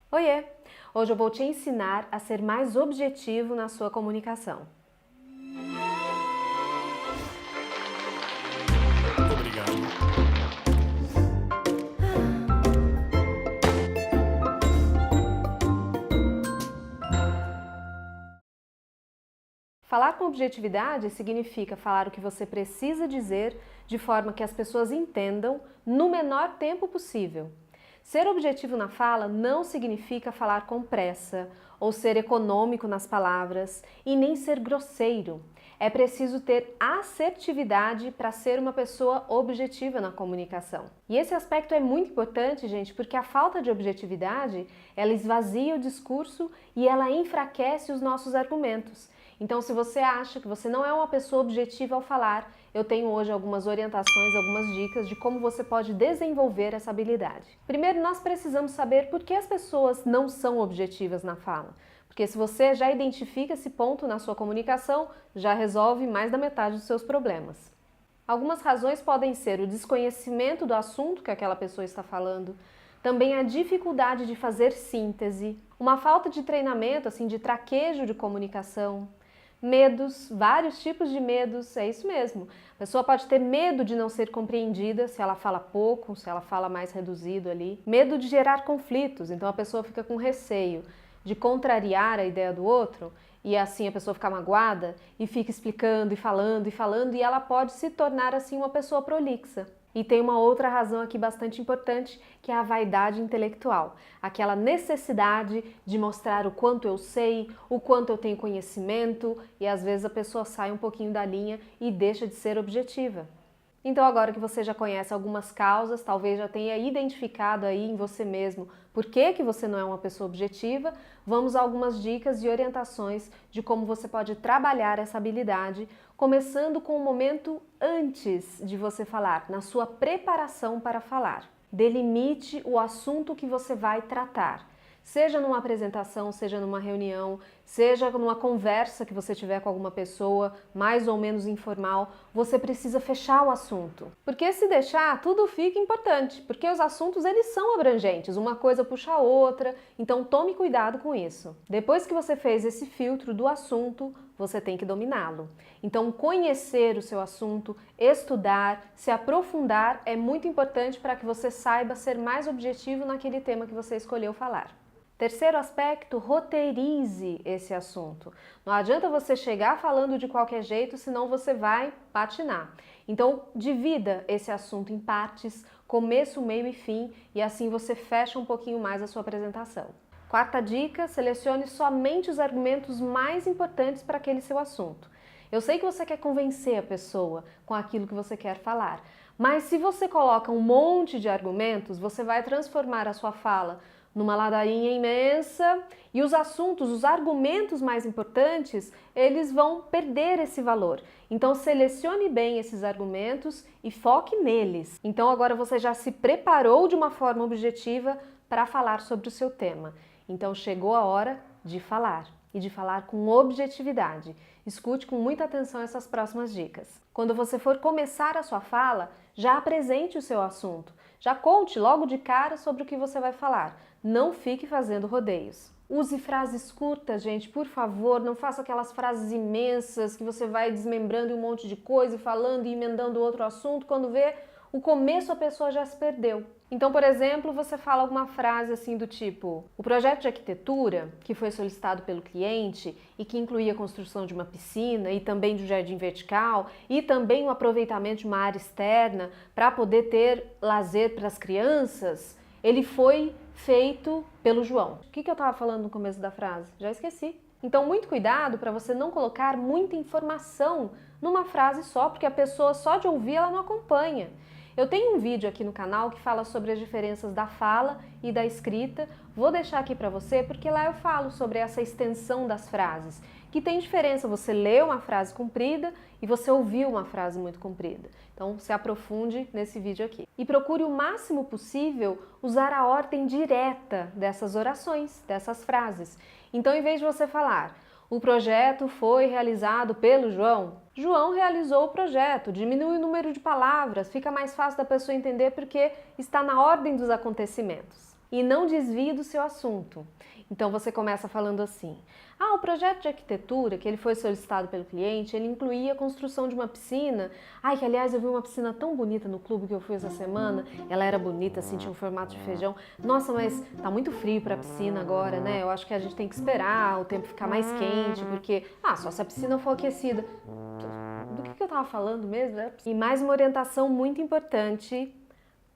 Oiê! Hoje eu vou te ensinar a ser mais objetivo na sua comunicação. Obrigado. Falar com objetividade significa falar o que você precisa dizer de forma que as pessoas entendam no menor tempo possível. Ser objetivo na fala não significa falar com pressa ou ser econômico nas palavras e nem ser grosseiro. É preciso ter assertividade para ser uma pessoa objetiva na comunicação. E esse aspecto é muito importante, gente, porque a falta de objetividade, ela esvazia o discurso e ela enfraquece os nossos argumentos. Então, se você acha que você não é uma pessoa objetiva ao falar, eu tenho hoje algumas orientações, algumas dicas de como você pode desenvolver essa habilidade. Primeiro, nós precisamos saber por que as pessoas não são objetivas na fala. Porque se você já identifica esse ponto na sua comunicação, já resolve mais da metade dos seus problemas. Algumas razões podem ser o desconhecimento do assunto que aquela pessoa está falando, também a dificuldade de fazer síntese, uma falta de treinamento, assim, de traquejo de comunicação, medos, vários tipos de medos, é isso mesmo. A pessoa pode ter medo de não ser compreendida se ela fala pouco, se ela fala mais reduzido ali. Medo de gerar conflitos, então a pessoa fica com receio de contrariar a ideia do outro e assim a pessoa fica magoada e fica explicando e falando e ela pode se tornar assim uma pessoa prolixa. E tem uma outra razão aqui bastante importante, que é a vaidade intelectual. Aquela necessidade de mostrar o quanto eu sei, o quanto eu tenho conhecimento, e às vezes a pessoa sai um pouquinho da linha e deixa de ser objetiva. Então agora que você já conhece algumas causas, talvez já tenha identificado aí em você mesmo por que você não é uma pessoa objetiva, vamos a algumas dicas e orientações de como você pode trabalhar essa habilidade, começando com o momento antes de você falar, na sua preparação para falar. Delimite o assunto que você vai tratar. Seja numa apresentação, seja numa reunião, seja numa conversa que você tiver com alguma pessoa, mais ou menos informal, você precisa fechar o assunto. Porque se deixar, tudo fica importante, porque os assuntos eles são abrangentes, uma coisa puxa a outra, então tome cuidado com isso. Depois que você fez esse filtro do assunto, você tem que dominá-lo. Então conhecer o seu assunto, estudar, se aprofundar é muito importante para que você saiba ser mais objetivo naquele tema que você escolheu falar. Terceiro aspecto, roteirize esse assunto. Não adianta você chegar falando de qualquer jeito, senão você vai patinar. Então, divida esse assunto em partes, começo, meio e fim, e assim você fecha um pouquinho mais a sua apresentação. Quarta dica, selecione somente os argumentos mais importantes para aquele seu assunto. Eu sei que você quer convencer a pessoa com aquilo que você quer falar, mas se você coloca um monte de argumentos, você vai transformar a sua fala numa ladainha imensa e os assuntos, os argumentos mais importantes, eles vão perder esse valor. Então selecione bem esses argumentos e foque neles. Então agora você já se preparou de uma forma objetiva para falar sobre o seu tema. Então chegou a hora de falar e de falar com objetividade. Escute com muita atenção essas próximas dicas. Quando você for começar a sua fala, já apresente o seu assunto. Já conte logo de cara sobre o que você vai falar. Não fique fazendo rodeios. Use frases curtas, gente, por favor, não faça aquelas frases imensas que você vai desmembrando um monte de coisa e falando e emendando outro assunto, quando vê o começo a pessoa já se perdeu. Então, por exemplo, você fala alguma frase assim do tipo: o projeto de arquitetura, que foi solicitado pelo cliente e que incluía a construção de uma piscina e também de um jardim vertical e também o aproveitamento de uma área externa para poder ter lazer para as crianças, ele foi feito pelo João. O que eu estava falando no começo da frase? Já esqueci. Então, muito cuidado para você não colocar muita informação numa frase só, porque a pessoa só de ouvir ela não acompanha. Eu tenho um vídeo aqui no canal que fala sobre as diferenças da fala e da escrita. Vou deixar aqui para você porque lá eu falo sobre essa extensão das frases. Que tem diferença você ler uma frase comprida e você ouvir uma frase muito comprida. Então se aprofunde nesse vídeo aqui. E procure o máximo possível usar a ordem direta dessas orações, dessas frases. Então em vez de você falar: o projeto foi realizado pelo João. João realizou o projeto, diminui o número de palavras, fica mais fácil da pessoa entender porque está na ordem dos acontecimentos. e não desvie do seu assunto. Então você começa falando assim: o projeto de arquitetura que ele foi solicitado pelo cliente, ele incluía a construção de uma piscina. Que aliás eu vi uma piscina tão bonita no clube que eu fui essa semana. Ela era bonita, assim, tinha um formato de feijão. Nossa, mas tá muito frio para a piscina agora, né? Eu acho que a gente tem que esperar o tempo ficar mais quente, porque só se a piscina for aquecida. Do que eu tava falando mesmo? E mais uma orientação muito importante: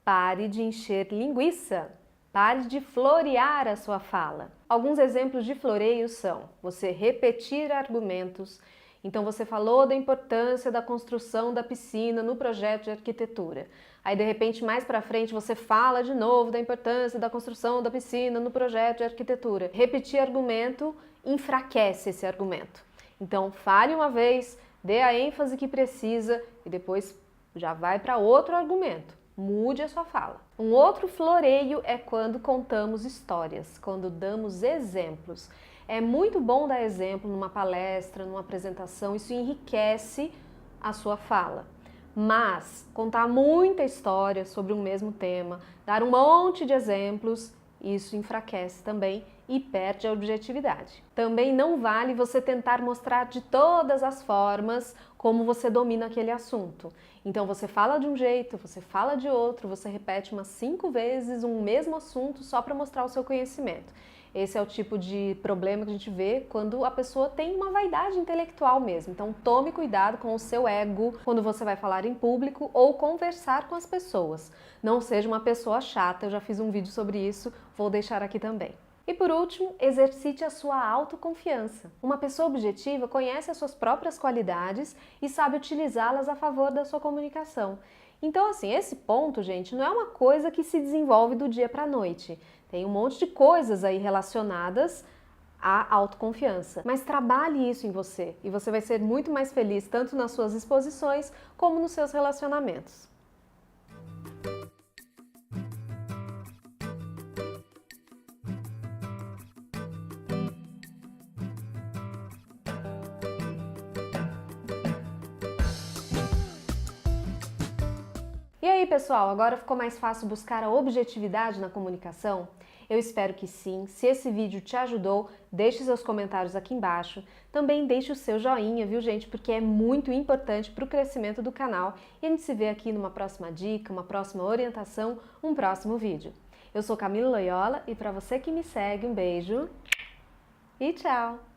pare de encher linguiça. Pare de florear a sua fala. Alguns exemplos de floreio são você repetir argumentos. Então você falou da importância da construção da piscina no projeto de arquitetura. Aí de repente mais para frente você fala de novo da importância da construção da piscina no projeto de arquitetura. Repetir argumento enfraquece esse argumento. Então fale uma vez, dê a ênfase que precisa e depois já vai para outro argumento. Mude a sua fala. Um outro floreio é quando contamos histórias, quando damos exemplos. É muito bom dar exemplo numa palestra, numa apresentação, isso enriquece a sua fala. Mas contar muita história sobre um mesmo tema, dar um monte de exemplos, isso enfraquece também e perde a objetividade. Também não vale você tentar mostrar de todas as formas como você domina aquele assunto. Então você fala de um jeito, você fala de outro, você repete umas 5 vezes um mesmo assunto só para mostrar o seu conhecimento. Esse é o tipo de problema que a gente vê quando a pessoa tem uma vaidade intelectual mesmo. Então tome cuidado com o seu ego quando você vai falar em público ou conversar com as pessoas. Não seja uma pessoa chata, eu já fiz um vídeo sobre isso, vou deixar aqui também. E por último, exercite a sua autoconfiança. Uma pessoa objetiva conhece as suas próprias qualidades e sabe utilizá-las a favor da sua comunicação. Então, assim, esse ponto, gente, não é uma coisa que se desenvolve do dia para a noite. Tem um monte de coisas aí relacionadas à autoconfiança. Mas trabalhe isso em você e você vai ser muito mais feliz tanto nas suas exposições como nos seus relacionamentos. E aí, pessoal, agora ficou mais fácil buscar a objetividade na comunicação? Eu espero que sim. Se esse vídeo te ajudou, deixe seus comentários aqui embaixo. Também deixe o seu joinha, viu, gente? Porque é muito importante para o crescimento do canal. E a gente se vê aqui numa próxima dica, uma próxima orientação, um próximo vídeo. Eu sou Camila Loyola e para você que me segue, um beijo e tchau!